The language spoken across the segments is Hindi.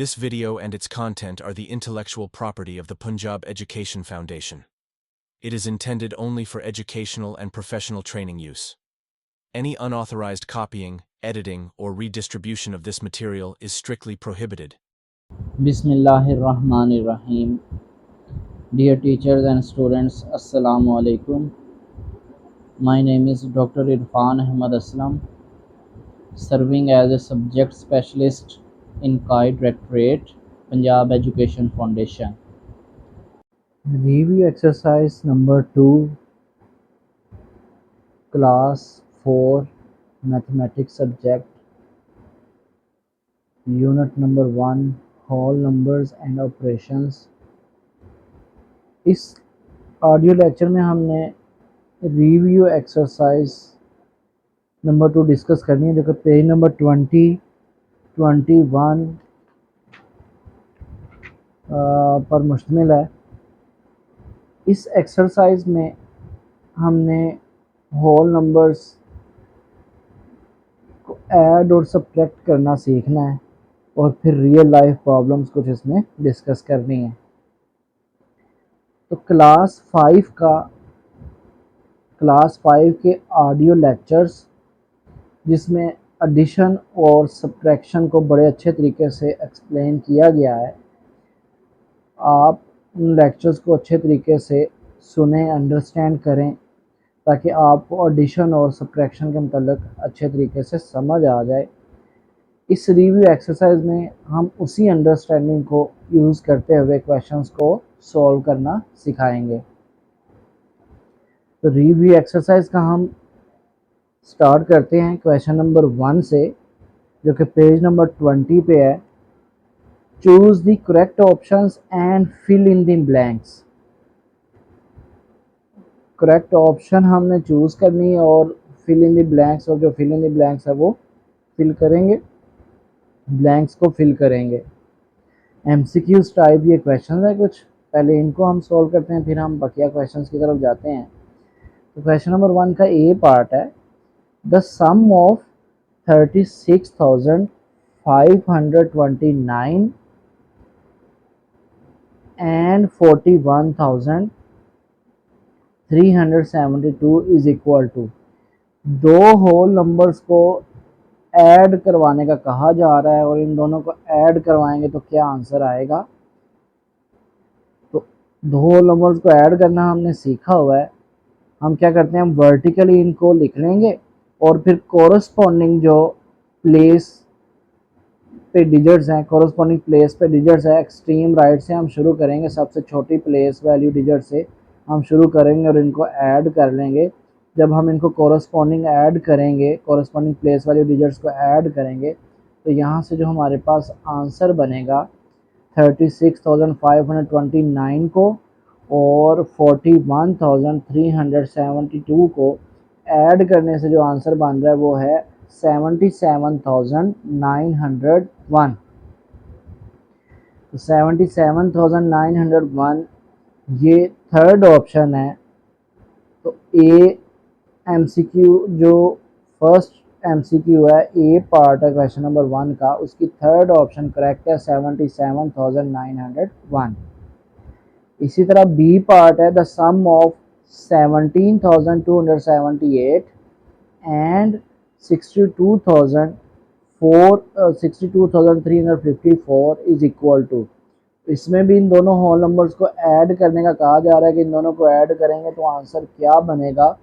This video and its content are the intellectual property of the Punjab Education Foundation. It is intended only for educational and professional training use. Any unauthorized copying, editing, or redistribution of this material is strictly prohibited. Bismillahirrahmanirrahim. Dear teachers and students, Assalamu alaikum. My name is Dr. Irfan Ahmad Aslam, serving as a subject specialist in CAI Directorate, Punjab Education Foundation. Review exercise number 2, class 4, mathematics subject, unit number 1, whole numbers and operations. इस ऑडियो लेक्चर में हमने रिव्यू एक्सरसाइज नंबर 2 डिस्कस करनी है, जो कि पेज नंबर 20, 21 पर मुश्तमिल है। इस एक्सरसाइज में हमने होल नंबर्स को ऐड और सब्ट्रैक्ट करना सीखना है और फिर रियल लाइफ प्रॉब्लम्स कुछ इसमें डिस्कस करनी है। तो क्लास 5 के ऑडियो लेक्चर्स, जिसमें एडिशन और सब्ट्रैक्शन को बड़े अच्छे तरीके से एक्सप्लेन किया गया है, आप उन लेक्चर्स को अच्छे तरीके से सुने, अंडरस्टैंड करें, ताकि आपको एडिशन और सब्ट्रैक्शन के मतलब अच्छे तरीके से समझ आ जाए। इस रिव्यू एक्सरसाइज में हम उसी अंडरस्टैंडिंग को यूज़ करते हुए क्वेश्चंस को सॉल्व करना सिखाएंगे। तो रिव्यू एक्सरसाइज का हम स्टार्ट करते हैं क्वेश्चन नंबर 1 से, जो कि पेज नंबर 20 पे है। Choose the correct options and fill in the blanks. Correct option हमने चूज़ करनी है और फिल इन द ब्लैंक्स, और जो फिल इन द ब्लैंक्स है वो फिल करेंगे, ब्लैंक्स को फिल करेंगे। एमसीक्यूज टाइप ये क्वेश्चन है कुछ, पहले इनको हम सॉल्व करते हैं, फिर हम बकिया क्वेश्चंस की तरफ जाते हैं। तो क्वेश्चन नंबर 1 का ए पार्ट है, the sum of 36,529 and 41,372 is equal to. दो होल नंबर्स को ऐड करवाने का कहा जा रहा है और इन दोनों को ऐड करवाएंगे तो क्या आंसर आएगा। तो दो होल नंबर्स को ऐड करना हमने सीखा हुआ है। हम क्या करते हैं, हम वर्टिकली इनको लिख लेंगे और फिर कोरस्पॉन्डिंग जो प्लेस पे डिजिट्स हैं, कोरस्पॉन्डिंग प्लेस पे डिजिट्स है, एक्सट्रीम राइट से हम शुरू करेंगे, सबसे छोटी प्लेस वैल्यू डिजिट से हम शुरू करेंगे और इनको ऐड कर लेंगे। जब हम इनको कोरस्पॉन्डिंग ऐड करेंगे, कोरस्पॉन्डिंग प्लेस वैल्यू डिजिट्स को ऐड करेंगे, तो यहाँ से जो हमारे पास आंसर बनेगा 36,529 को और 41,372 को ऐड करने से जो आंसर बन रहा है वो है 77,901। तो 77,901 ये थर्ड ऑप्शन है। तो ए एमसीक्यू जो फर्स्ट एमसीक्यू है, ए पार्ट है क्वेश्चन नंबर 1 का, उसकी थर्ड ऑप्शन करेक्ट है 77,901। इसी तरह बी पार्ट है, the sum of 17,278 and 62,354 is equal to. इसमें भी इन दोनों होल नंबर्स को ऐड करने का कहा जा रहा है कि इन दोनों को ऐड करेंगे तो आंसर क्या बनेगा।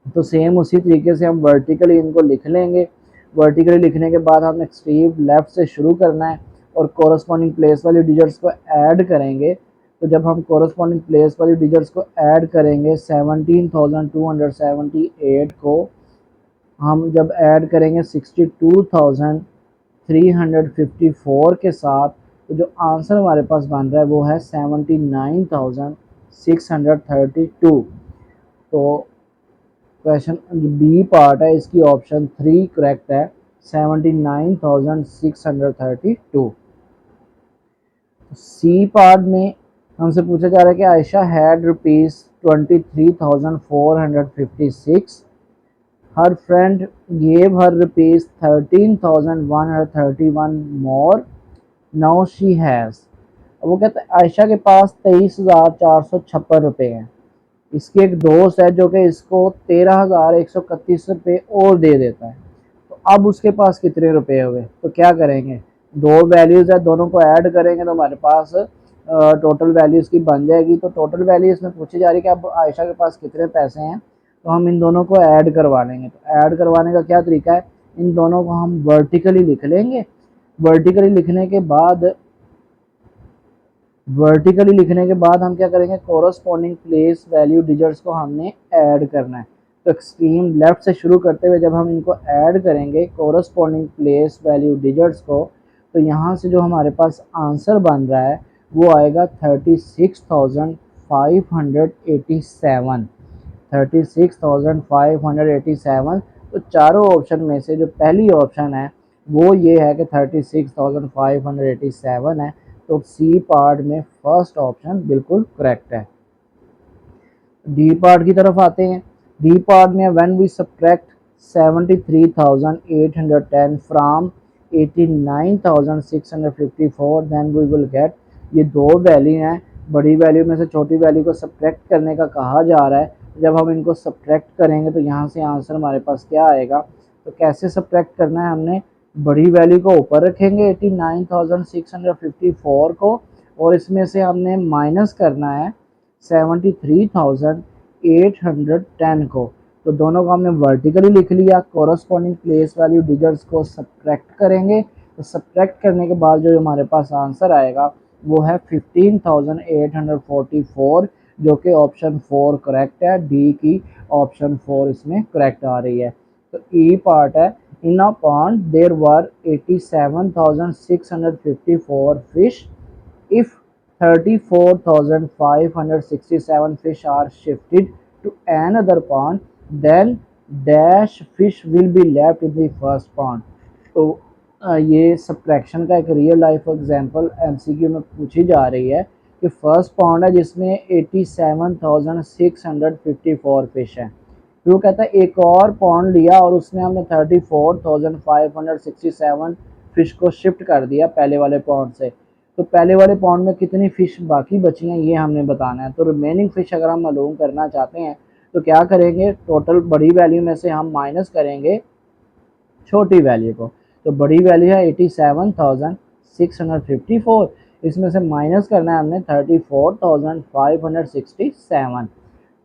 तो सेम उसी तरीके से हम वर्टिकली इनको लिख लेंगे। वर्टिकली लिखने के बाद हम एक्सट्रीम लेफ्ट से शुरू करना है और कोरस्पॉन्डिंग प्लेस वाली डिजिट्स को ऐड करेंगे। तो जब हम कोरस्पॉन्डिंग प्लेस वाली डिजिट्स को ऐड करेंगे 17,278 को हम जब ऐड करेंगे 62,354 के साथ, तो जो आंसर हमारे पास बन रहा है वो है 79,632। तो क्वेश्चन बी पार्ट है, इसकी ऑप्शन 3 करेक्ट है, 79,632। सी पार्ट में हमसे पूछा जा रहा है कि Ayesha had ₹23,456, her friend gave her ₹13,131 more, now she has, वो कहता है आयशा के पास 23,456 रुपये हैं। इसके एक दोस्त है जो कि इसको 13,131 रुपये और दे देता है। तो अब उसके पास कितने रुपए हुए, तो क्या करेंगे, दो वैल्यूज़ है, दोनों को ऐड करेंगे तो हमारे पास टोटल वैल्यू इसकी बन जाएगी। तो टोटल वैल्यू इसमें पूछी जा रही है कि अब आयशा के पास कितने पैसे हैं, तो हम इन दोनों को ऐड करवा लेंगे। तो ऐड करवाने का क्या तरीका है, इन दोनों को हम वर्टिकली लिख लेंगे। वर्टिकली लिखने के बाद हम क्या करेंगे, कोरस्पॉन्डिंग प्लेस वैल्यू डिजिट्स को हमने ऐड करना है। तो एक्सट्रीम लेफ्ट से शुरू करते हुए जब हम इनको ऐड करेंगे कोरस्पॉन्डिंग प्लेस वैल्यू डिजिट्स को, तो यहाँ से जो हमारे पास आंसर बन रहा है वो आएगा 36,587। 36,587। तो चारों ऑप्शन में से जो पहली ऑप्शन है वो ये है कि 36,587 है। तो सी पार्ट में फर्स्ट ऑप्शन बिल्कुल करेक्ट है। डी पार्ट की तरफ आते हैं। डी पार्ट में when we subtract 73,810 from 89,654 then we will get, ये दो वैल्यू हैं, बड़ी वैल्यू में से छोटी वैल्यू को सब्ट्रैक्ट करने का कहा जा रहा है। जब हम इनको सब्ट्रैक्ट करेंगे तो यहाँ से आंसर हमारे पास क्या आएगा, तो कैसे सब्ट्रैक्ट करना है, हमने बड़ी वैल्यू को ऊपर रखेंगे 89,654 को, और इसमें से हमने माइनस करना है 73,810 को। तो दोनों को हमने वर्टिकली लिख लिया। कोरस्पॉन्डिंग प्लेस वैल्यू डिजिट्स को सब्ट्रैक्ट करेंगे, तो सब्ट्रैक्ट करने के बाद जो हमारे पास आंसर आएगा वो है 15,844, जो कि ऑप्शन 4 करेक्ट है। डी की ऑप्शन 4 इसमें करेक्ट आ रही है। तो ई पार्ट है, in a pond there were 87,654 fish, if 34,567 fish are shifted to another pond, then dash fish will be left in the first pond। तो ये सब्ट्रैक्शन का एक रियल लाइफ एग्जांपल एमसीक्यू में पूछी जा रही है कि फर्स्ट पॉन्ड है जिसमें 87,654 फिश हैं। वो कहता है एक और पॉन्ड लिया और उसमें हमने 34,567 फिश को शिफ्ट कर दिया पहले वाले पॉन्ड से। तो पहले वाले पॉन्ड में कितनी फ़िश बाकी बची हैं ये हमने बताना है। तो रिमेनिंग फ़िश अगर हम मालूम करना चाहते हैं तो क्या करेंगे, टोटल बड़ी वैल्यू में से हम माइनस करेंगे छोटी वैल्यू को। तो बड़ी वैल्यू है 87,654, इसमें से माइनस करना है हमने 34,567।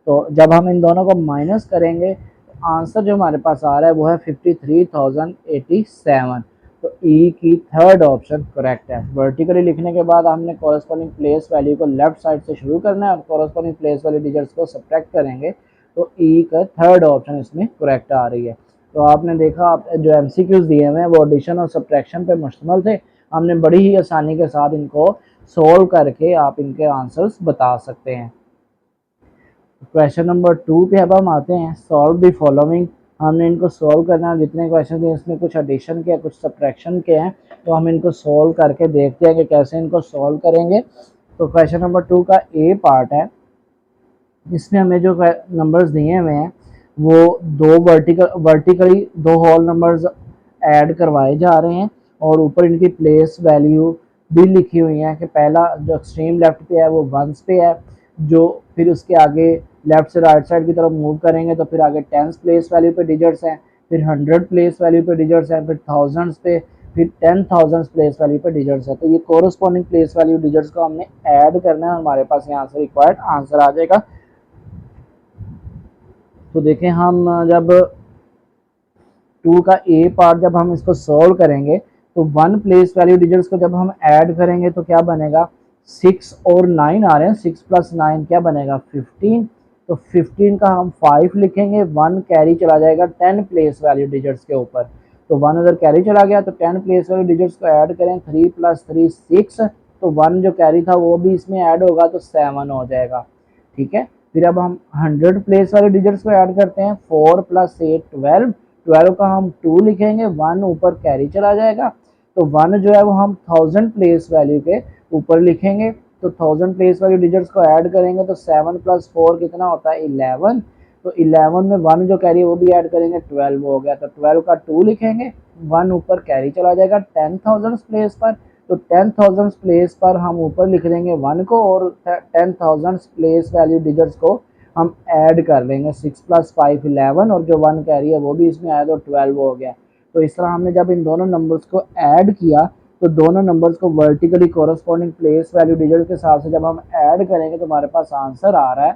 तो जब हम इन दोनों को माइनस करेंगे तो आंसर जो हमारे पास आ रहा है वो है 53,087। तो ई की थर्ड ऑप्शन करेक्ट है। वर्टिकली लिखने के बाद हमने कॉरस्पॉन्डिंग प्लेस वैल्यू को लेफ्ट साइड से शुरू करना है और कॉरस्पॉन्डिंग प्लेस वाली डिजिट्स को सब्ट्रैक्ट करेंगे, तो ई का थर्ड ऑप्शन इसमें करेक्ट आ रही है। तो आपने देखा, आप जो एमसीक्यूज दिए हुए हैं वो एडिशन और सब्ट्रैक्शन पे मुश्तमिल थे। हमने बड़ी ही आसानी के साथ इनको सोल्व करके आप इनके आंसर्स बता सकते हैं। क्वेश्चन नंबर 2 पे अब हम आते हैं, सॉल्व द फॉलोइंग। हमने इनको सॉल्व करना है, जितने क्वेश्चन हैं इसमें कुछ एडिशन के कुछ सब्ट्रैक्शन के हैं, तो हम इनको सॉल्व करके देखते हैं कि कैसे इनको सॉल्व करेंगे। तो क्वेश्चन नंबर 2 का ए पार्ट है, इसमें हमें जो नंबर्स दिए हुए हैं वो दो वर्टिकली दो होल नंबर्स ऐड करवाए जा रहे हैं और ऊपर इनकी प्लेस वैल्यू भी लिखी हुई है कि पहला जो एक्सट्रीम लेफ्ट पे है वो वंस पे है, जो फिर उसके आगे लेफ्ट से राइट साइड की तरफ मूव करेंगे तो फिर आगे टेंस प्लेस वैल्यू पे डिजिट्स हैं, फिर 100 प्लेस वैल्यू पे डिजिट्स हैं, फिर थाउजेंड्स पे, फिर 10,000 प्लेस वैल्यू पे डिजिट्स है। तो ये कोरस्पॉन्डिंग प्लेस वैल्यू डिजिट्स को हमने ऐड करना है, हमारे पास यहाँ से रिक्वायर्ड आंसर आ जाएगा। तो देखें, हम जब 2 का ए पार्ट जब हम इसको सॉल्व करेंगे तो 1 प्लेस वैल्यू डिजिट्स को जब हम ऐड करेंगे तो क्या बनेगा, 6 और 9 आ रहे हैं, 6 + 9 क्या बनेगा 15। तो 15 का हम 5 लिखेंगे, 1 कैरी चला जाएगा 10 प्लेस वैल्यू डिजिट्स के ऊपर। तो 1 उधर कैरी चला गया तो 10 प्लेस वैल्यू डिजिट्स को ऐड करें, 3 + 3 6, तो 1 जो कैरी था वो भी इसमें ऐड होगा तो 7 हो जाएगा। ठीक है, फिर अब हम 100 प्लेस वाले डिजिट्स को ऐड करते हैं, 4 + 8 12, 12 का हम 2 लिखेंगे, 1 ऊपर कैरी चला जाएगा, तो 1 जो है वो हम 1000 प्लेस वैल्यू के ऊपर लिखेंगे। तो 1000 प्लेस वैल्यू डिजिट्स को ऐड करेंगे तो 7 + 4 कितना होता है 11। तो 11 में 1 जो कैरी है वो भी ऐड करेंगे, 12 हो गया। तो 12 का 2 लिखेंगे, 1 ऊपर कैरी चला जाएगा 10,000 प्लेस पर, तो 10,000 प्लेस पर हम ऊपर लिख देंगे 1 को और 10,000 प्लेस वैल्यू डिजिट्स को हम ऐड कर लेंगे। 6 + 5 11 और जो 1 कैरी है वो भी इसमें आया तो 12 हो गया। तो इस तरह हमने जब इन दोनों नंबर्स को ऐड किया तो दोनों नंबर्स को vertically corresponding place value digit के हिसाब से जब हम ऐड करेंगे तो हमारे पास आंसर आ रहा है,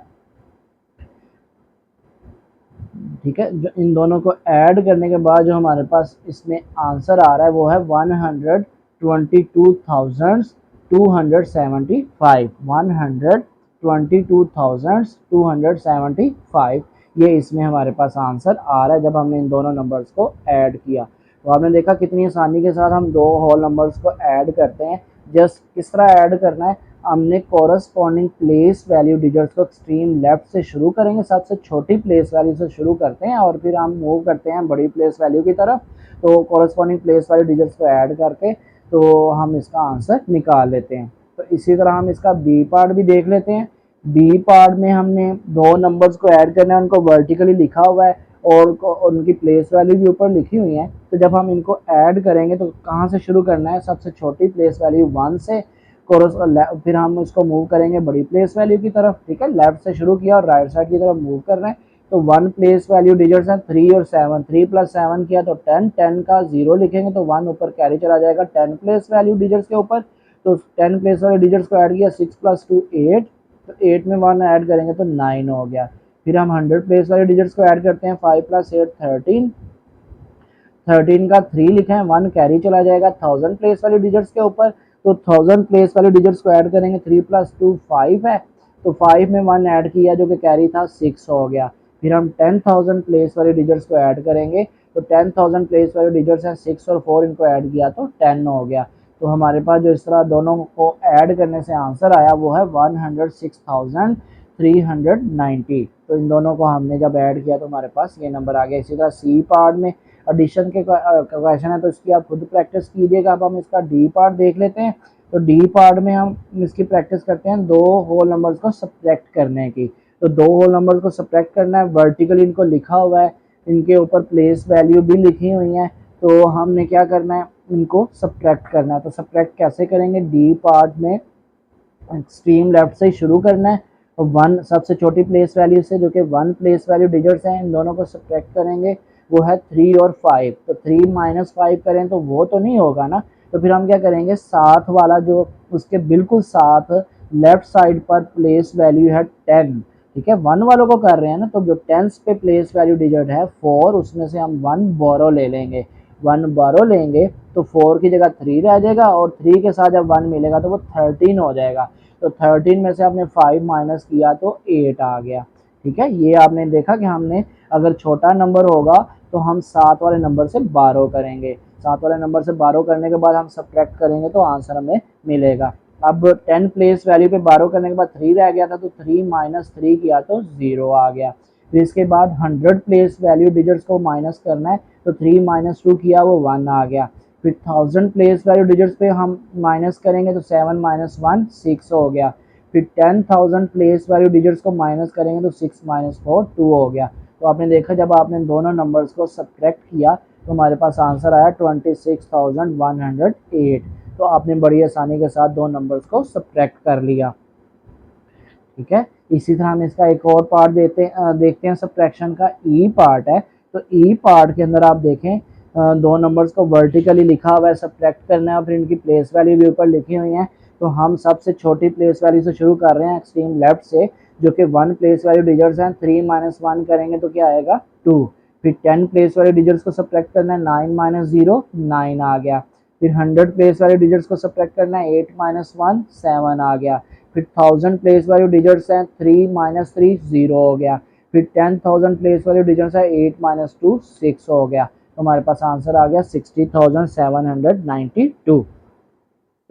ठीक है। जो इन दोनों को ऐड करने के बाद जो हमारे पास इसमें आंसर आ रहा है वो है 122,275 ये इसमें हमारे पास आंसर आ रहा है जब हमने इन दोनों नंबर्स को ऐड किया। तो आपने देखा कितनी आसानी के साथ हम दो होल नंबर्स को ऐड करते हैं। जस्ट किस तरह ऐड करना है, हमने कोरस्पॉन्डिंग प्लेस वैल्यू डिजिट्स को एक्सट्रीम लेफ्ट से शुरू करेंगे, सबसे छोटी प्लेस वैल्यू से शुरू करते हैं और फिर हम मूव करते हैं बड़ी प्लेस वैल्यू की तरफ। तो कोरस्पॉन्डिंग प्लेस वैल्यू डिजिट्स को ऐड करके तो हम इसका आंसर निकाल लेते हैं। तो इसी तरह हम इसका बी पार्ट भी देख लेते हैं। बी पार्ट में हमने दो नंबर्स को ऐड करना है, उनको वर्टिकली लिखा हुआ है और उनकी प्लेस वैल्यू भी ऊपर लिखी हुई है। तो जब हम इनको ऐड करेंगे तो कहाँ से शुरू करना है, सबसे छोटी प्लेस वैल्यू 1 से, फिर हम उसको मूव करेंगे बड़ी प्लेस वैल्यू की तरफ, ठीक है। लेफ्ट से शुरू किया और राइट साइड की तरफ मूव कर रहे हैं। तो 1 प्लेस वैल्यू डिजिट्स हैं 3 और 7, 3 + 7 किया तो 10, 10 का 0 लिखेंगे तो 1 ऊपर कैरी चला जाएगा 10 प्लेस वैल्यू डिजिट्स के ऊपर। तो 10 प्लेस वैल्यू डिजिट्स को ऐड किया, 6 + 2 8, तो 8 में 1 ऐड करेंगे तो 9 हो गया। फिर हम 100 प्लेस वैल्यू डिजिट्स को ऐड करते हैं, 5 + 8 13, 13 का 3 लिखे हैं, 1 कैरी चला जाएगा 1000 प्लेस वैल्यू डिजिट्स के ऊपर। तो 1000 प्लेस वैल्यू डिजिट्स को ऐड करेंगे, 3 + 2 5 है, तो 5 में 1 ऐड किया जो कि कैरी था 6 हो गया। फिर हम 10,000 प्लेस वैल्यू डिजिट्स को ऐड करेंगे, तो 10,000 प्लेस वैल्यू डिजिट्स हैं 6 और 4, इनको ऐड किया तो 10 हो गया। तो हमारे पास जो इस तरह दोनों को ऐड करने से आंसर आया वो है 106,390। तो इन दोनों को हमने जब ऐड किया तो हमारे पास ये नंबर आ गया। इसी तरह सी पार्ट में एडिशन के क्वेश्चन है तो इसकी आप खुद प्रैक्टिस कीजिएगा। अब हम इसका डी पार्ट देख लेते हैं। तो डी पार्ट में हम इसकी प्रैक्टिस करते हैं दो होल नंबर्स को सब्ट्रैक्ट करने की। तो दो होल नंबर्स को सब्ट्रैक्ट करना है, वर्टिकली इनको लिखा हुआ है, इनके ऊपर प्लेस वैल्यू भी लिखी हुई है। तो हमने क्या करना है, इनको सब्ट्रैक्ट करना है। तो सब्ट्रैक्ट कैसे करेंगे, डी पार्ट में एक्सट्रीम लेफ्ट से शुरू करना है और 1 सबसे छोटी प्लेस वैल्यू से, जो कि 1 प्लेस वैल्यू डिजिट्स हैं, इन दोनों को सब्ट्रैक्ट करेंगे, वो है 3 और 5। तो 3 - 5 करें तो वो तो नहीं होगा ना। तो फिर हम क्या करेंगे, साथ वाला जो उसके बिल्कुल साथ लेफ्ट साइड पर प्लेस वैल्यू है 10, ठीक है। 1 वालों को कर रहे हैं ना, तो जो 10 पे प्लेस वैल्यू डिजिट है 4, उसमें से हम 1 बोरो ले लेंगे। 1 बोरो लेंगे तो 4 की जगह 3 रह जाएगा और 3 के साथ जब 1 मिलेगा तो वो 13 हो जाएगा। तो 13 में से आपने 5 माइनस किया तो 8 आ गया, ठीक है। ये आपने देखा कि हमने अगर छोटा नंबर होगा तो हम 7 वाले नंबर से 12 करेंगे। 7 वाले नंबर से 12 करने के बाद हम सब्ट्रैक्ट करेंगे तो आंसर हमें मिलेगा। अब 10 प्लेस वैल्यू पे 12 करने के बाद 3 रह गया था, तो 3 - 3 किया तो 0 आ गया। फिर इसके बाद 100 प्लेस वैल्यू डिजिट्स को माइनस करना है, तो 3 - 2 किया वो 1 आ गया। फिर 1000 प्लेस वैल्यू डिजिट्स पे हम माइनस करेंगे तो 7 - 1 6 हो गया। फिर 10,000 प्लेस वैल्यू डिजिट्स को माइनस करेंगे तो 6 - 4 2 हो गया। तो आपने देखा जब आपने दोनों नंबर्स को सब्ट्रैक्ट किया तो हमारे पास आंसर आया 26,108। तो आपने बड़ी आसानी के साथ दो नंबर्स को सब्ट्रैक्ट कर लिया, ठीक है। इसी तरह हम इसका एक और पार्ट देखते हैं सब्ट्रैक्शन का, ई पार्ट है। तो ई पार्ट के अंदर आप देखें दो नंबर्स को वर्टिकली लिखा हुआ है, सब्ट्रैक्ट करना है और फिर इनकी प्लेस वैल्यू भी ऊपर लिखी हुई है। तो हम सबसे छोटी प्लेस वैल्यू से शुरू कर रहे हैं एक्सट्रीम लेफ्ट से, जो कि 1 प्लेस वैल्यू डिजिट्स हैं। 3 - 1 करेंगे तो क्या आएगा 2। फिर 10 प्लेस वैल्यू डिजिट्स को सब्ट्रैक्ट करना है, 9 - 0 9 आ गया। फिर 100 प्लेस वैल्यू डिजिट्स को सब्ट्रैक्ट करना है, 8 - 1 7 आ गया। फिर 1000 प्लेस वैल्यू डिजिट्स हैं, 3 - 3 0 हो गया। फिर 10,000 प्लेस वैल्यू डिजिट्स है, 8 - 2 6 हो गया। तो हमारे पास आंसर आ गया 60,792।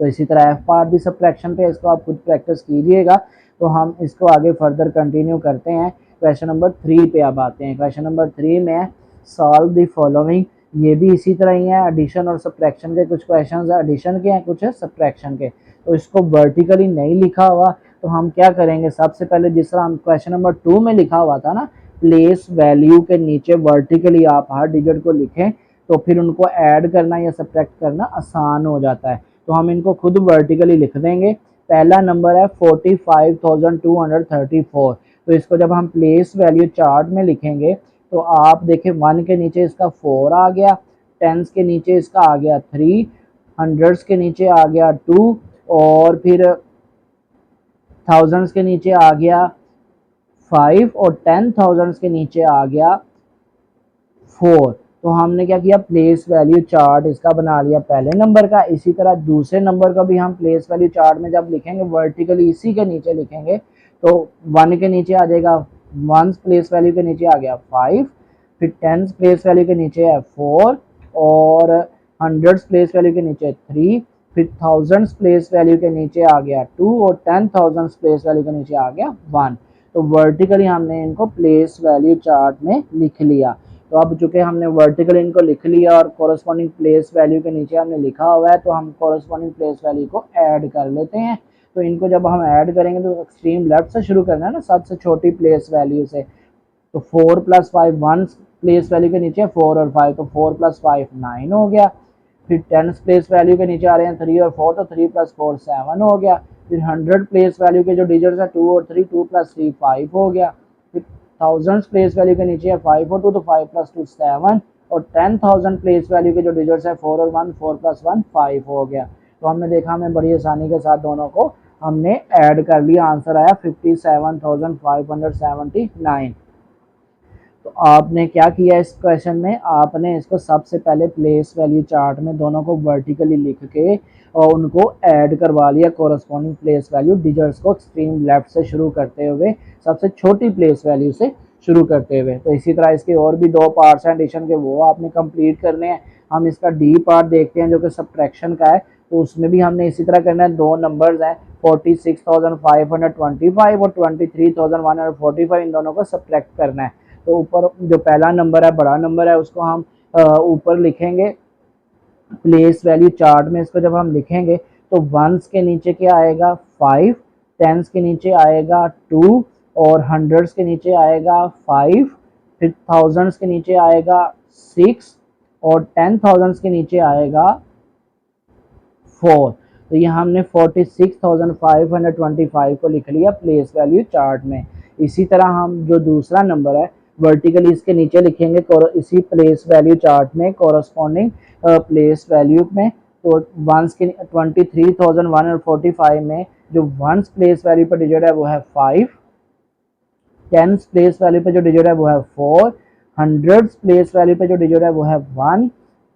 तो इसी तरह एफ पार्ट भी सब्ट्रैक्शन पे, इसको आप खुद प्रैक्टिस कीजिएगा। तो हम इसको आगे फर्दर कंटिन्यू करते हैं। क्वेश्चन नंबर 3 पे अब आते हैं। क्वेश्चन नंबर 3 में सॉल्व द फॉलोइंग। ये भी इसी तरह ही है, एडिशन और सब्ट्रैक्शन के कुछ क्वेश्चन एडिशन के हैं, कुछ है सब्ट्रैक्शन के। तो इसको वर्टिकली नहीं लिखा हुआ, तो हम क्या करेंगे, सबसे पहले जिस तरह हम क्वेश्चन नंबर 2 में लिखा हुआ था ना, प्लेस वैल्यू के नीचे वर्टिकली आप हर डिजिट को लिखें तो फिर उनको ऐड करना या सब्ट्रैक्ट करना आसान हो जाता है। तो हम इनको खुद वर्टिकली लिख देंगे। पहला नंबर है 45,234, तो इसको जब हम प्लेस वैल्यू चार्ट में लिखेंगे तो आप देखें 1 के नीचे इसका 4 आ गया, टेंस के नीचे इसका आ गया 3, हंड्रेड्स के नीचे आ गया 2, और फिर थाउजेंड्स के नीचे आ गया 5, और 10,000 के नीचे आ गया 4। तो हमने क्या किया, प्लेस वैल्यू चार्ट इसका बना लिया पहले नंबर का। इसी तरह दूसरे नंबर का भी हम प्लेस वैल्यू चार्ट में जब लिखेंगे वर्टिकली इसी के नीचे लिखेंगे तो 1 के नीचे आ जाएगा, 1 प्लेस वैल्यू के नीचे आ गया 5, फिर 10 प्लेस वैल्यू के नीचे है 4, और हंड्रेड्स प्लेस वैल्यू के नीचे 3, फिर थाउजेंड्स प्लेस वैल्यू के नीचे आ गया 2, और 10,000 प्लेस वैल्यू के नीचे आ गया 1। तो वर्टिकली हमने इनको प्लेस वैल्यू चार्ट में लिख लिया। तो अब चूंकि हमने वर्टिकल इनको लिख लिया और कोरस्पॉन्डिंग प्लेस वैल्यू के नीचे हमने लिखा हुआ है, तो हम कोरस्पॉन्डिंग प्लेस वैल्यू को ऐड कर लेते हैं। तो इनको जब हम ऐड करेंगे तो एक्सट्रीम लेफ्ट से शुरू करना है ना, सबसे छोटी प्लेस वैल्यू से। तो 4 + 5 1 प्लेस वैल्यू के नीचे 4 और 5, तो 4 + 5 9 हो गया। फिर 10 प्लेस वैल्यू के नीचे आ रहे हैं 3 और 4, तो 3 + 4 7 हो गया। फिर 100 प्लेस वैल्यू के जो डिजिट्स है 2 और 3, 2 + 3 5 हो गया। फिर थाउजेंड्स प्लेस वैल्यू के नीचे है 5 और 2, तो 5 + 2 7, और 10,000 प्लेस वैल्यू के जो डिजिट्स है 4 और 1, 4 + 1 5 हो गया। तो हमने देखा हमें बड़ी आसानी के साथ दोनों को हमने ऐड कर लिया, आंसर आया 57,579। तो आपने क्या किया इस क्वेश्चन में, आपने इसको सबसे पहले प्लेस वैल्यू चार्ट में दोनों को वर्टिकली लिख के और उनको ऐड करवा लिया कोरस्पॉन्डिंग प्लेस वैल्यू डिजिट्स को एक्सट्रीम लेफ्ट से शुरू करते हुए, सबसे छोटी प्लेस वैल्यू से शुरू करते हुए। तो इसी तरह इसके और भी 2 पार्ट्स हैं एडिशन के, वो आपने कंप्लीट करने हैं। हम इसका डी पार्ट देखते हैं जो कि सब्ट्रैक्शन का है, तो उसमें भी हमने इसी तरह करना है। 2 नंबर्स हैं 46,525 और 23,145, इन दोनों को सब्ट्रैक्ट करना है। तो ऊपर जो पहला नंबर है बड़ा नंबर है उसको हम ऊपर लिखेंगे प्लेस वैल्यू चार्ट में। इसको जब हम लिखेंगे तो वंस के नीचे क्या आएगा 5, टेंस के नीचे आएगा 2, और हंड्रेड्स के नीचे आएगा 5, फिर थाउजेंड्स के नीचे आएगा 6, और 10,000 के नीचे आएगा 4। तो यहाँ हमने 46,525 को लिख लिया प्लेस वैल्यू चार्ट में। इसी तरह हम जो दूसरा नंबर है वर्टिकली इसके नीचे लिखेंगे इसी प्लेस वैल्यू चार्ट में कोरस्पॉन्डिंग प्लेस वैल्यू में। तो वंस के 23,145 में जो वंस प्लेस वैल्यू पर डिजिट है वो है 5, टेंस प्लेस वैल्यू पे जो डिजिट है वो है 4, हंड्रेड्स प्लेस वैल्यू पे जो डिजिट है वो है 1,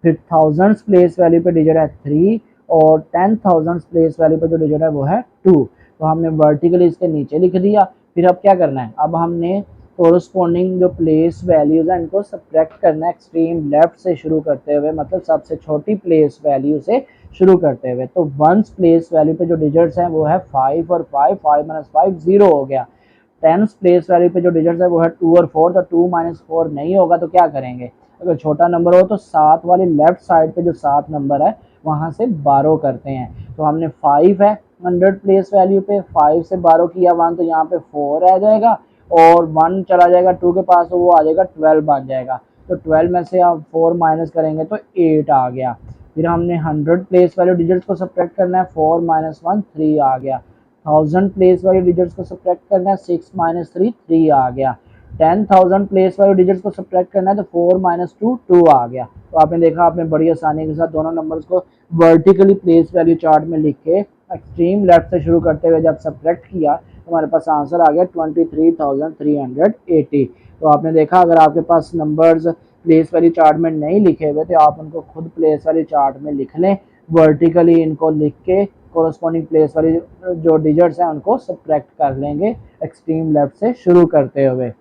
फिर थाउजेंड्स प्लेस वैल्यू पे डिजिट है 3, और 10,000 प्लेस वैल्यू पे जो डिजिट है वो है 2। तो हमने वर्टिकली इसके नीचे लिख दिया। फिर अब क्या करना है, अब हमने कोरस्पॉन्डिंग जो प्लेस वैल्यूज है इनको सब्ट्रैक्ट करना है एक्सट्रीम लेफ्ट से शुरू करते हुए, मतलब सबसे छोटी प्लेस वैल्यू से शुरू करते हुए। तो वंस प्लेस वैल्यू पे जो डिजिट्स हैं वो है 5 और 5, 5 - 5 0 हो गया। टेंस प्लेस वैल्यू पे जो डिजिट्स है वो है 2 और 4, तो 2 - 4 नहीं होगा, तो क्या करेंगे, अगर छोटा नंबर हो तो 7 वाली लेफ्ट साइड पे जो 7 नंबर है वहां से 12 करते हैं। तो हमने 5 है 100 प्लेस वैल्यू पे, 5 से 12 किया 1, तो यहाँ पे 4 रह जाएगा, और 1 चला जाएगा 2 के पास, तो वो आ जाएगा 12 बन जाएगा। तो 12 में से आप 4 माइनस करेंगे तो 8 आ गया। फिर हमने 100 प्लेस वैल्यू डिजिट्स को सब्ट्रैक्ट करना है, 4 - 1 3 आ गया। 1000 प्लेस वैल्यू डिजिट्स को सब्ट्रैक्ट करना है, 6 - 3 3 आ गया। 10,000 प्लेस वैल्यू डिजिट्स को सब्ट्रैक्ट करना है तो 4 - 2 2 आ गया। तो आपने देखा आपने बड़ी आसानी के साथ दोनों नंबर्स को वर्टिकली प्लेस वैल्यू चार्ट में लिख के एक्सट्रीम लेफ्ट से शुरू करते हुए जब सब्ट्रैक्ट किया तो हमारे पास आंसर आ गया 23,380। तो आपने देखा अगर आपके पास नंबर्स प्लेस वैल्यू चार्ट में नहीं लिखे हुए तो आप उनको खुद प्लेस वैल्यू चार्ट में लिख लें, वर्टिकली इनको लिख के कोरस्पॉन्डिंग प्लेस वाली जो डिजिट्स हैं उनको सब्ट्रैक्ट कर लेंगे एक्सट्रीम लेफ्ट से शुरू करते हुए।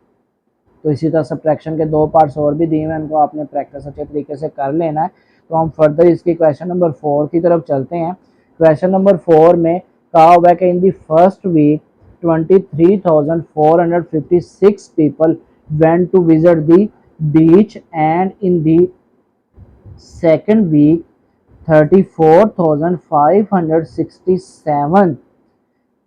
तो इसी तरह सब्ट्रैक्शन के 2 पार्ट्स और भी दिए हैं, उनको आपने प्रैक्टिस अच्छे तरीके से कर लेना है। तो हम फर्दर इसकी क्वेश्चन नंबर 4 की तरफ चलते हैं। क्वेश्चन नंबर 4 में कहा हुआ है कि in the first week 23,456 people went to visit the beach, and in the second week 34,567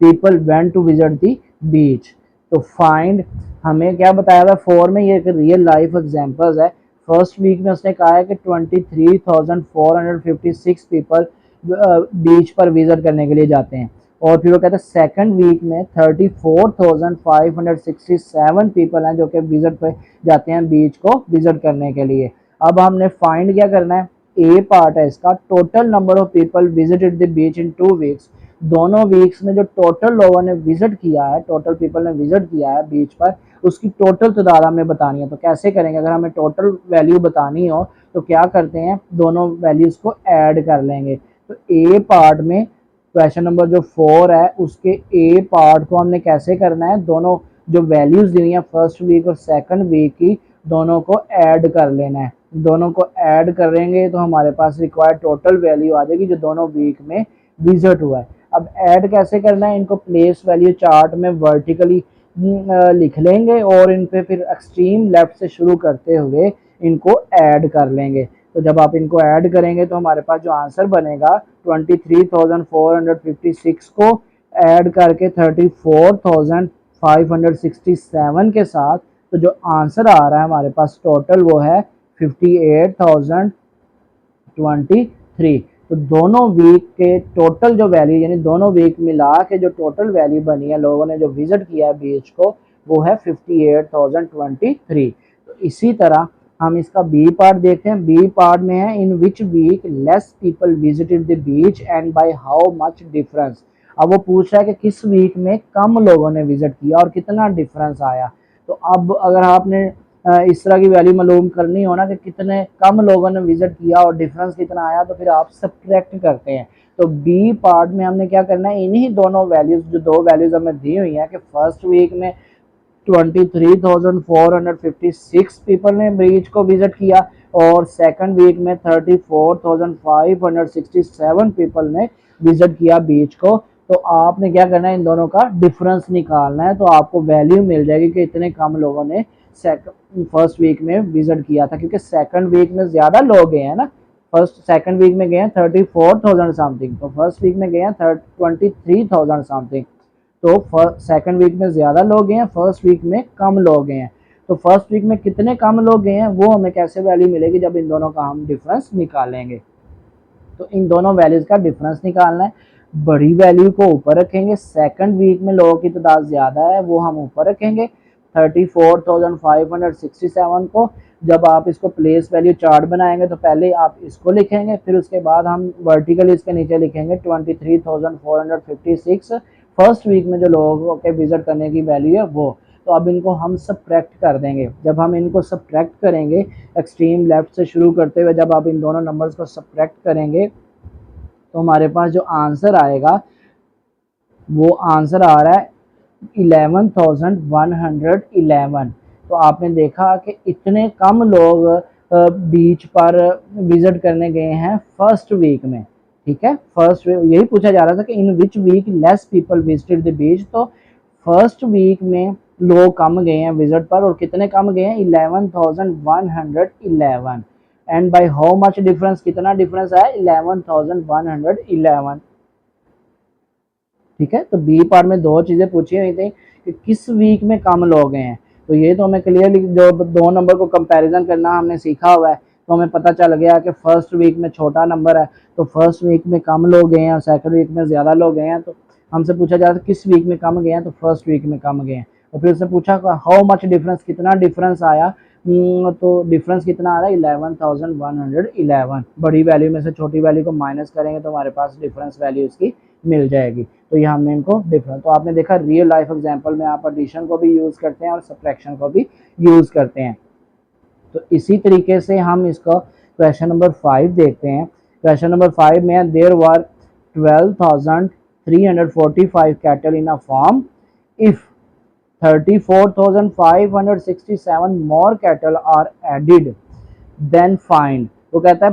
people went to visit the beach. तो फाइंड, हमें क्या बताया हुआ 4 में, ये एक रियल लाइफ एग्जांपल्स है। फर्स्ट वीक में उसने कहा है कि 23,456 पीपल बीच पर विजिट करने के लिए जाते हैं। और फिर वो कहते हैं सेकंड वीक में 34,567 पीपल हैं जो कि विजिट पे जाते हैं बीच को विजिट करने के लिए। अब हमने फाइंड क्या करना है, ए पार्ट है इसका, total number of people visited the beach in 2 weeks. दोनों वीक्स में जो टोटल लोगों ने विजिट किया है, टोटल पीपल ने विजिट किया है बीच पर, उसकी टोटल तादाद हमें बतानी है। तो कैसे करेंगे, अगर हमें टोटल वैल्यू बतानी हो तो क्या करते हैं, दोनों वैल्यूज को ऐड कर लेंगे। तो ए पार्ट में क्वेश्चन नंबर जो 4 है उसके ए पार्ट को हमने कैसे करना है, दोनों जो वैल्यूज दी है फर्स्ट वीक और सेकंड वीक की, दोनों को ऐड कर लेना है। दोनों को ऐड करेंगे तो हमारे पास रिक्वायर्ड टोटल वैल्यू आ जाएगी जो दोनों वीक में विजिट हुआ है। अब ऐड कैसे करना है, इनको प्लेस वैल्यू चार्ट में वर्टिकली लिख लेंगे और इन पे फिर एक्सट्रीम लेफ्ट से शुरू करते हुए इनको ऐड कर लेंगे। तो जब आप इनको ऐड करेंगे तो हमारे पास जो आंसर बनेगा 23,456 को ऐड करके 34,567 के साथ, तो जो आंसर आ रहा है हमारे पास टोटल वो है 58,023। तो दोनों वीक के टोटल जो वैल्यू यानी दोनों वीक मिला के जो टोटल वैल्यू बनी है लोगों ने जो विजिट किया है बीच को, वो है 58,023। तो इसी तरह हम इसका बी पार्ट देखते हैं। बी पार्ट में है in which week less people visited the beach and by how much difference. अब वो पूछ रहा है कि किस वीक में कम लोगों ने विजिट किया और कितना डिफरेंस आया। तो अब अगर आपने इस तरह की वैल्यू मालूम करनी हो ना कि कितने कम लोगों ने विजिट किया और डिफरेंस कितना आया, तो फिर आप सब्ट्रैक्ट करते हैं। तो बी पार्ट में हमने क्या करना है, इन्हीं दोनों वैल्यूज जो दो वैल्यूज हमें दी हुई हैं कि फर्स्ट वीक में 23,456 पीपल ने बीच को विजिट किया और सेकंड वीक में 34,567 पीपल ने विजिट किया बीच को। तो आपने क्या करना है, इन दोनों का डिफरेंस निकालना है। तो आपको वैल्यू मिल जाएगी कि इतने कम लोगों ने फर्स्ट वीक में विजिट किया था, क्योंकि सेकंड वीक में ज्यादा लोग गए हैं ना। सेकंड वीक में गए हैं 34,000 समथिंग, तो फर्स्ट वीक में गए हैं 23,000 समथिंग। तो सेकंड वीक में ज्यादा लोग गए हैं, फर्स्ट वीक में कम लोग गए हैं। तो फर्स्ट वीक में कितने कम लोग गए हैं वो हमें कैसे वैल्यू मिलेगी, जब इन दोनों का हम डिफरेंस निकालेंगे। तो इन दोनों वैल्यूज का डिफरेंस निकालना है। बड़ी वैल्यू को ऊपर रखेंगे, सेकंड वीक में लोगों की तादाद ज्यादा है वो हम ऊपर रखेंगे 34,567 को। जब आप इसको प्लेस वैल्यू चार्ट बनाएंगे तो पहले आप इसको लिखेंगे, फिर उसके बाद हम वर्टिकली इसके नीचे लिखेंगे 23,456 फर्स्ट वीक में जो लोगों के विजिट करने की वैल्यू है वो। तो अब इनको हम सब्ट्रैक्ट कर देंगे। जब हम इनको सब्ट्रैक्ट करेंगे एक्सट्रीम लेफ्ट से शुरू करते हुए, जब आप इन दोनों नंबर्स को सब्ट्रैक्ट करेंगे तो हमारे पास जो आंसर आएगा वो आंसर आ रहा है 11,111। तो आपने देखा कि इतने कम लोग बीच पर विजिट करने गए हैं फर्स्ट वीक में। ठीक है, फर्स्ट यही पूछा जा रहा था कि in which week less people visited the beach. तो फर्स्ट वीक में लोग कम गए हैं विजिट पर, और कितने कम गए हैं 11,111। And by how much difference, कितना डिफरेंस है 11,111। ठीक है, तो बी पार्ट में दो चीजें पूछी हुई थी कि किस वीक में कम लोग हैं। तो ये तो हमें क्लियरली जो दो नंबर को कंपैरिजन करना हमने सीखा हुआ है, तो हमें पता चल गया कि फर्स्ट वीक में छोटा नंबर है तो फर्स्ट वीक में कम लोग गए हैं और सेकंड वीक में ज्यादा लोग गए हैं। तो हमसे पूछा जा रहा था किस वीक में कम गए हैं, तो फर्स्ट वीक में कम गए हैं। और फिर उससे पूछा हाउ मच डिफरेंस, कितना डिफरेंस आया। तो डिफरेंस कितना आ रहा है 11,111। बड़ी वैल्यू में से छोटी वैल्यू को माइनस करेंगे तो हमारे पास डिफरेंस वैल्यू इसकी मिल जाएगी। तो ये हमने इनको डिफरेंस, तो आपने देखा रियल लाइफ एग्जांपल में आप एडिशन को भी यूज करते हैं और सब्ट्रैक्शन को भी यूज करते हैं। तो इसी तरीके से हम इसको क्वेश्चन नंबर 5 देखते हैं। क्वेश्चन नंबर 5 में there were 12,345 cattle in a farm if 34,567 more cattle are added then find. वो कहता है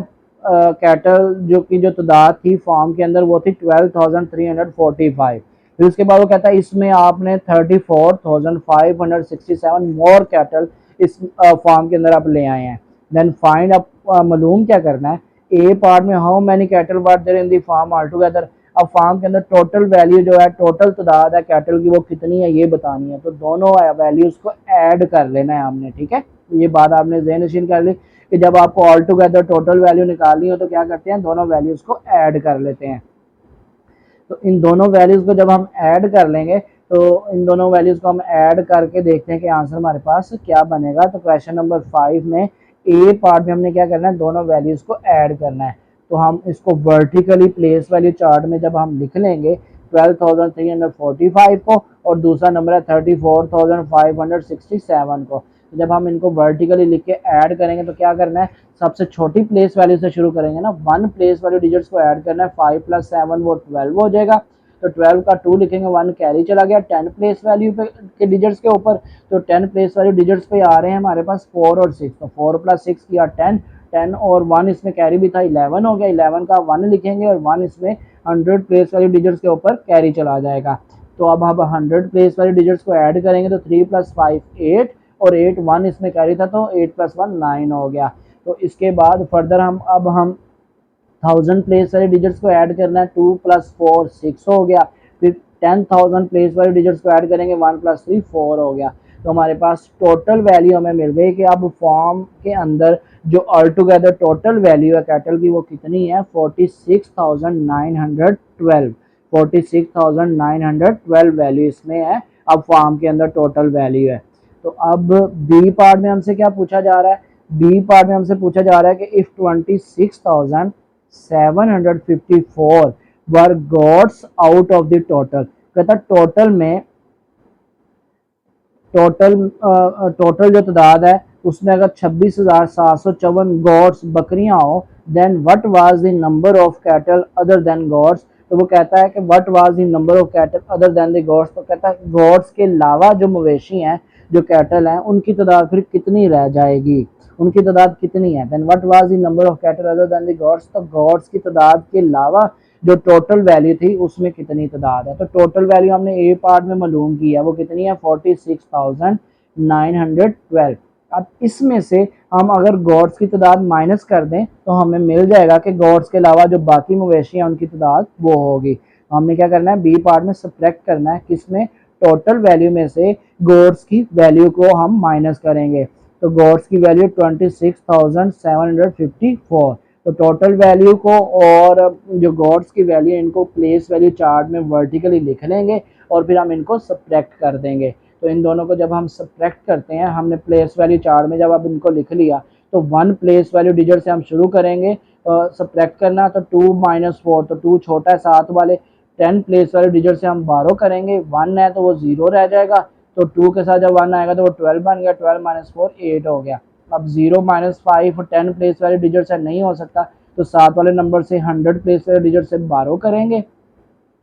कैटल जो की जो तादाद थी फार्म के अंदर वो थी 12,345। फिर उसके बाद वो कहता है इसमें आपने 34,567 मोर कैटल इस फार्म के अंदर आप ले आए हैं। देन फाइंड, अब मालूम क्या करना है, ए पार्ट में how many cattle were there in the farm all together. अब फार्म के अंदर टोटल वैल्यू जो है, टोटल तादाद है कैटल की वो कितनी है ये बतानी है। तो दोनों वैल्यूज को ऐड कर लेना है हमने। ठीक है, ये बात आपने ज़हन नशीन कर ली। कि जब आपको ऑल टुगेदर टोटल वैल्यू निकालनी हो तो क्या करते हैं, दोनों वैल्यूज को ऐड कर लेते हैं। तो इन दोनों वैल्यूज को जब हम ऐड कर लेंगे तो इन दोनों वैल्यूज को हम ऐड करके देखते हैं कि आंसर हमारे पास क्या बनेगा। तो क्वेश्चन नंबर 5 में ए पार्ट में हमने क्या करना है, दोनों वैल्यूज को ऐड करना है। तो हम इसको वर्टिकली प्लेस वैल्यू चार्ट में जब हम लिख लेंगे 12,345 को और दूसरा नंबर है 34,567 को, तो जब हम इनको वर्टिकली लिख के ऐड करेंगे तो क्या करना है, सबसे छोटी प्लेस वैल्यू से शुरू करेंगे ना, 1 प्लेस वैल्यू डिजिट्स को ऐड करना है, 5 + 7 वो 12 हो जाएगा। तो 12 का 2 लिखेंगे, 1 कैरी चला गया 10 प्लेस वैल्यू पे के डिजिट्स के ऊपर, तो 10 प्लेस वैल्यू डिजिट्स पे आ रहे हैं हमारे पास 4 और 6, तो 4 + 6 किया 10, 10 और 1 इसमें कैरी भी था 11 हो गया, 11 का 1 लिखेंगे और 1 इसमें 100 प्लेस वैल्यू डिजिट्स के ऊपर कैरी चला जाएगा। तो अब हम 100 प्लेस वैल्यू डिजिट्स को ऐड करेंगे तो 3 + 5 8 और 8 1 इसमें कैरी था तो 8 + 1 9 हो गया। तो इसके बाद फर्दर हम 1000 प्लेस वाले डिजिट्स को ऐड करना है, 2 + 4 6 हो गया। फिर 10,000 प्लेस वाले डिजिट्स को ऐड करेंगे, 1 + 3 4 हो गया। तो हमारे पास टोटल वैल्यू हमें मिल गई कि अब फॉर्म के अंदर जो ऑल टुगेदर टोटल वैल्यू है कैटल की वो कितनी है, 46,912 46,912 वैल्यू इसमें है। अब फॉर्म के अंदर टोटल वैल्यू है। तो अब बी पार्ट में हमसे क्या पूछा जा रहा है, बी पार्ट में हमसे पूछा जा रहा है कि if 26,754 were goats out of the total, कहता टोटल में टोटल जो तादाद है उसमें अगर 26,754 गॉड्स बकरियां हो, then what was the number of cattle other than goats. तो वो कहता है कि what was the number of cattle other than the goats, तो कहता है गॉड्स के अलावा जो मवेशी हैं, जो कैटल हैं, उनकी तादाद फिर कितनी रह जाएगी, उनकी तादाद कितनी है। Then what was the number of cattle other than the goats, तो गॉड्स की तादाद के अलावा जो टोटल वैल्यू थी उसमें कितनी तादाद है। तो टोटल वैल्यू हमने ए पार्ट में मालूम की है, वो कितनी है 46,912। अब इसमें से हम अगर गॉड्स की तादाद माइनस कर दें तो हमें मिल जाएगा कि गॉड्स के अलावा जो बाकी मवेशी हैं उनकी तादाद वो होगी। हमने क्या करना है, बी पार्ट में सब्ट्रैक्ट करना है, किसमें, टोटल वैल्यू में से गॉड्स की वैल्यू को हम माइनस करेंगे। तो गॉड्स की वैल्यू 26,754, तो टोटल वैल्यू को और जो गॉड्स की वैल्यू इनको प्लेस वैल्यू चार्ट में वर्टिकली लिख लेंगे और फिर हम इनको सब्ट्रैक्ट कर देंगे। तो इन दोनों को जब हम सब्ट्रैक्ट करते हैं, हमने प्लेस वैल्यू चार्ट में जब अब इनको लिख लिया तो 1 प्लेस वैल्यू डिजिट से हम शुरू करेंगे सब्ट्रैक्ट करना। तो 2 - 4, तो 2 छोटा है 7 वाले, 10 प्लेस वैल्यू डिजिट से हम बारो करेंगे, 1 है तो वो 0 रह जाएगा, तो 2 के साथ जब 1 आएगा तो वो 12 बन गया, 12 - 4 8 हो गया। अब 0 - 5 और 10 प्लेस वाले डिजिट से नहीं हो सकता, तो 7 वाले नंबर से 100 प्लेस वाले डिजिट से बारो करेंगे,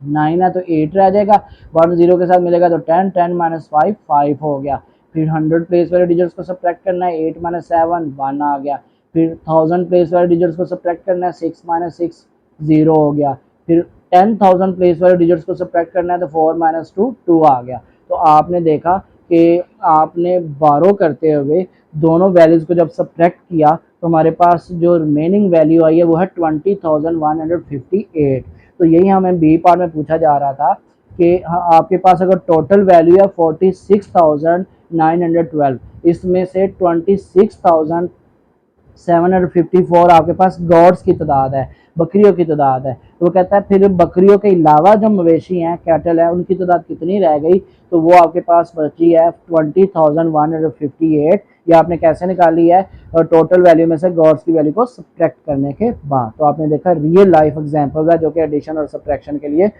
9 है तो 8 रह जाएगा, 1 0 के साथ मिलेगा तो 10, 10 - 5 5 हो गया। फिर 100 प्लेस वाले डिजिट्स को सब्ट्रैक्ट करना है, 8 - 7 1 आ गया। फिर 1000 प्लेस वाले डिजिट्स को सब्ट्रैक्ट करना है, 6 - 6 0 हो गया। फिर 10,000 प्लेस वाले डिजिट्स को सब्ट्रैक्ट करना है तो 4 - 2 2 आ गया। तो आपने देखा कि आपने बारो करते हुए दोनों वैल्यूज को जब सब्ट्रैक्ट किया तो हमारे पास जो रिमेनिंग वैल्यू आई है वो है 20,158। तो यही हमें बी पार्ट में पूछा जा रहा था कि आपके पास अगर टोटल वैल्यू है 46,912, इसमें से 26,754 आपके पास गॉड्स की तादाद है, बकरियों की तादाद है। तो वो कहता है फिर बकरियों के अलावा जो मवेशी हैं, कैटल है, उनकी तादाद कितनी रह गई, तो वो आपके पास बची है 20,158। ये आपने कैसे निकाली है, और टोटल वैल्यू में से गॉड्स की वैल्यू को सब्ट्रैक्ट करने के बाद। तो आपने देखा रियल लाइफ एग्जांपल्स है जो कि एडिशन और सब्ट्रैक्शन के लिए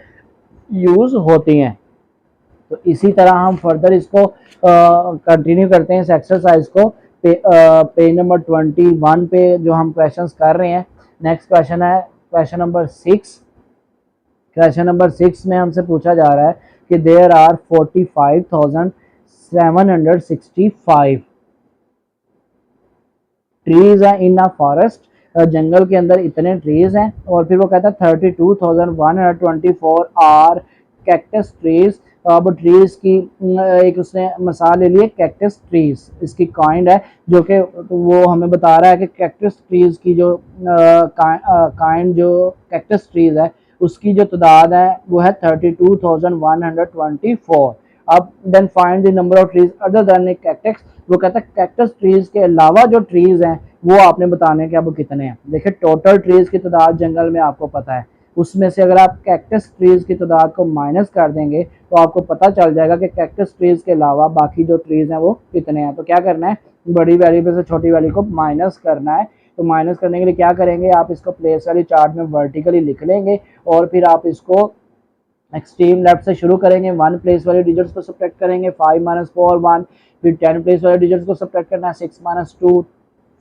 यूज होती हैं। तो इसी तरह हम फर्दर इसको कंटिन्यू करते हैं इस एक्सरसाइज को। पेज नंबर 21 पे जो हम क्वेश्चंस कर रहे हैं, नेक्स्ट क्वेश्चन है क्वेश्चन नंबर 6। क्वेश्चन नंबर 6 में हमसे पूछा जा रहा है कि देयर आर 45,765 ट्रीज है इन अ फॉरेस्ट, जंगल के अंदर इतने ट्रीज हैं। और फिर वो कहता है 32,124 आर कैक्टस ट्रीज। अब ट्रीज की एक उसने मिसाल ले ली है, कैक्टस ट्रीज इसकी काइंड है, जो कि वो हमें बता रहा है कि कैक्टस ट्रीज की जो काइंड जो कैक्टस ट्रीज है उसकी जो तादाद है वो है 32,124। अब then find the number of trees other than cactus. वो कहता है कैक्टस ट्रीज के अलावा जो ट्रीज हैं वो आपने बताने कि अब कितने हैं। देखिए टोटल ट्रीज की तादाद जंगल में आपको पता है, उसमें से अगर आप कैक्टस ट्रीज की तादाद को माइनस कर देंगे तो आपको पता चल जाएगा कि कैक्टस ट्रीज के अलावा बाकी जो ट्रीज हैं वो कितने हैं। तो क्या करना है, बड़ी वैल्यू पे से छोटी वैल्यू को माइनस करना है। तो माइनस करने के लिए क्या करेंगे, आप इसको प्लेस वाली चार्ट में वर्टिकली लिख लेंगे और फिर आप इसको एक्सट्रीम लेफ्ट से शुरू करेंगे, 1 प्लेस वाले डिजिट्स को सब्ट्रैक्ट करेंगे, 5 - 4 1, फिर 10 प्लेस वाले डिजिट्स को सब्ट्रैक्ट करना है, 6 - 2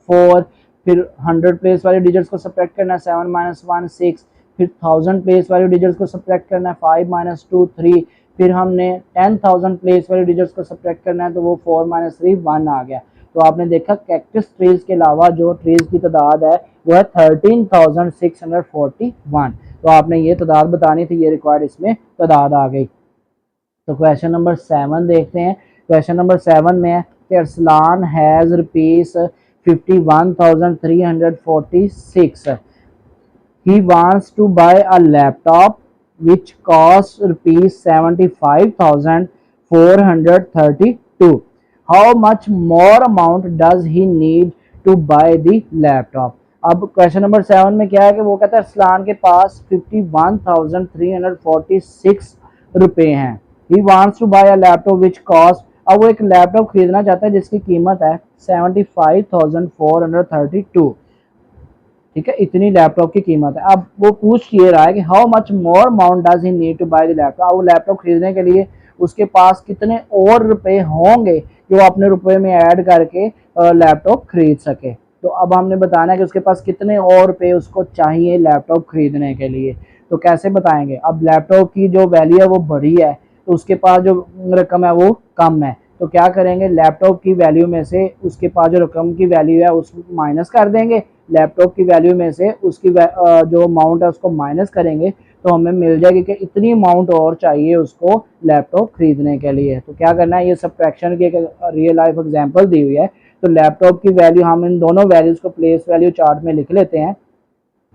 4, फिर 100 प्लेस वाले डिजिट्स को सब्ट्रैक्ट करना है, 7 - 1 6, फिर 1000 प्लेस वाले डिजिट्स को सब्ट्रैक्ट करना है, 5 - 2 3, फिर हमने 10,000 प्लेस वाले डिजिट्स को सब्ट्रैक्ट करना है, तो वो 4 - 3 1 आ गया। तो आपने देखा कैक्टस ट्रीज के अलावा जो ट्रीज की तादाद है वो है 13,641। तो आपने ये तादाद बतानी थी, ये रिक्वायर्ड इसमें तादाद आ गई। तो क्वेश्चन नंबर 7 देखते हैं। क्वेश्चन नंबर 7 में है कि Arsalan has ₹51,346। He wants to buy a laptop which costs ₹75,432. How much more amount does he need to buy the laptop? अब क्वेश्चन नंबर 7 में क्या है कि वो कहता है अरसलान के पास 51,346 रुपए हैं। He wants to buy a laptop which cost, अब वो एक लैपटॉप खरीदना चाहता है जिसकी कीमत है 75,432। ठीक है, इतनी लैपटॉप की कीमत है। अब वो पूछ ये रहा है कि how much more amount does he need to buy the laptop. वो लैपटॉप खरीदने के लिए उसके पास कितने और रुपए होंगे कि वो अपने रुपए में ऐड करके लैपटॉप खरीद सके। तो अब हमने बताना है कि उसके पास कितने और रुपए उसको चाहिए लैपटॉप खरीदने के लिए। तो कैसे बताएंगे, अब लैपटॉप की जो वैल्यू है वो बड़ी है तो उसके पास जो रकम है वो कम है। तो क्या करेंगे, लैपटॉप की वैल्यू में से उसके पास जो रकम की वैल्यू है उसको माइनस कर देंगे, लैपटॉप की वैल्यू में से उसकी जो अमाउंट है उसको माइनस करेंगे तो हमें मिल जाएगी कि इतनी अमाउंट और चाहिए उसको लैपटॉप खरीदने के लिए। तो क्या करना है, ये सब्ट्रैक्शन की एक रियल लाइफ एग्जांपल दी हुई है। तो लैपटॉप की वैल्यू हम इन दोनों वैल्यूज को प्लेस वैल्यू चार्ट में लिख लेते हैं।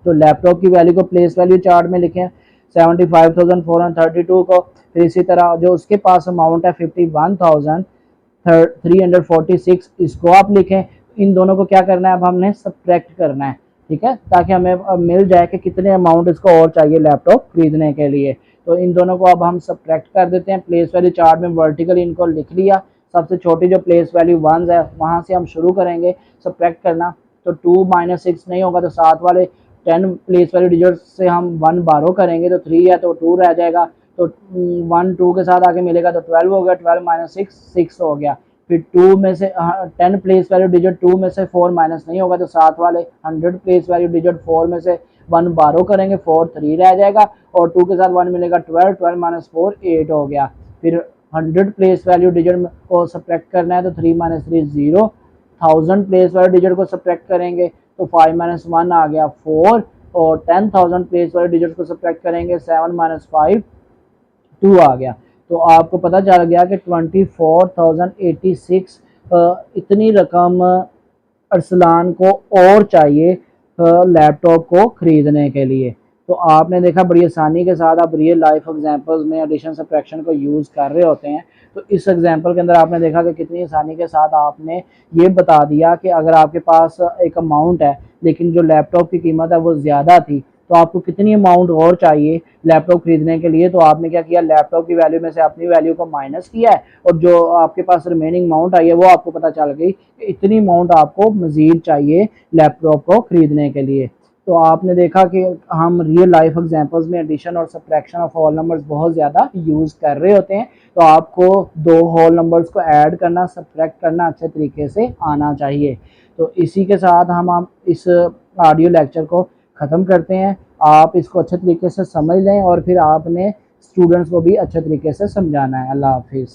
तो लैपटॉप की वैल्यू को प्लेस वैल्यू चार्ट में लिखें 75,432 को, फिर इसी तरह जो उसके पास अमाउंट है 51,346 इसको आप लिखें। इन दोनों को क्या करना है, अब हमने सब्ट्रैक्ट करना है, ठीक है, ताकि हमें अब मिल जाए कि कितने अमाउंट इसको और चाहिए लैपटॉप खरीदने के लिए। तो इन दोनों को अब हम सब्ट्रैक्ट कर देते हैं। प्लेस वैल्यू चार्ट में वर्टिकली इनको लिख लिया। सबसे छोटी जो प्लेस वैल्यू 1 है वहाँ से हम शुरू करेंगे सब्ट्रैक्ट करना। तो 2 - 6 नहीं होगा तो साथ वाले 10 प्लेस वैल्यू डिजिट से हम 1 बारो करेंगे तो 3 है तो 2 रह जाएगा। तो 1 2 के साथ आगे मिलेगा तो 12 हो गया, 12 - 6 6 हो गया। फिर 2 में से 10 प्लेस वैल्यू डिजिट 2 में से 4 माइनस नहीं होगा तो साथ वाले 100 प्लेस वैल्यू डिजिट 4 में से 1 बारो करेंगे, 4 3 रह जाएगा और 2 के साथ 1 मिलेगा 12, 12 - 4 8 हो गया। फिर 100 प्लेस वैल्यू डिजिट को सब्ट्रैक्ट करना है तो 3 - 3 0, 1000 प्लेस वैल्यू डिजिट को सब्ट्रैक्ट करेंगे तो 5 - 1 आ गया 4, और 10,000 प्लेस वाले डिजिट को सब्ट्रैक्ट करेंगे 7 - 5 2 आ गया। तो आपको पता चल गया कि 24,086 इतनी रकम अरसलान को और चाहिए लैपटॉप को खरीदने के लिए। तो आपने देखा बड़ी आसानी के साथ आप रियल लाइफ एग्जांपल्स में एडिशन सब्ट्रैक्शन को यूज़ कर रहे होते हैं। तो इस एग्जांपल के अंदर आपने देखा कि कितनी आसानी के साथ आपने ये बता दिया कि अगर आपके पास एक अमाउंट है लेकिन जो लैपटॉप की कीमत है वो ज़्यादा थी तो आपको कितनी अमाउंट और चाहिए लैपटॉप खरीदने के लिए। तो आपने क्या किया, लैपटॉप की वैल्यू में से अपनी वैल्यू को माइनस किया है और जो आपके पास रिमेनिंग अमाउंट आई है वो आपको पता चल गई कि इतनी अमाउंट आपको मज़ीद चाहिए लैपटॉप को खरीदने के लिए। तो आपने देखा कि हम रियल लाइफ एग्जांपल्स में एडिशन और सब्ट्रैक्शन ऑफ होल नंबर्स बहुत ज़्यादा यूज़ कर रहे होते हैं। तो आपको 2 होल नंबर्स को ऐड करना सब्ट्रैक्ट करना अच्छे तरीके से आना चाहिए। तो इसी के साथ हम इस ऑडियो लेक्चर को ख़त्म करते हैं। आप इसको अच्छे तरीके से समझ लें और फिर आपने स्टूडेंट्स को भी अच्छे तरीके से समझाना है। अल्लाह हाफिज़।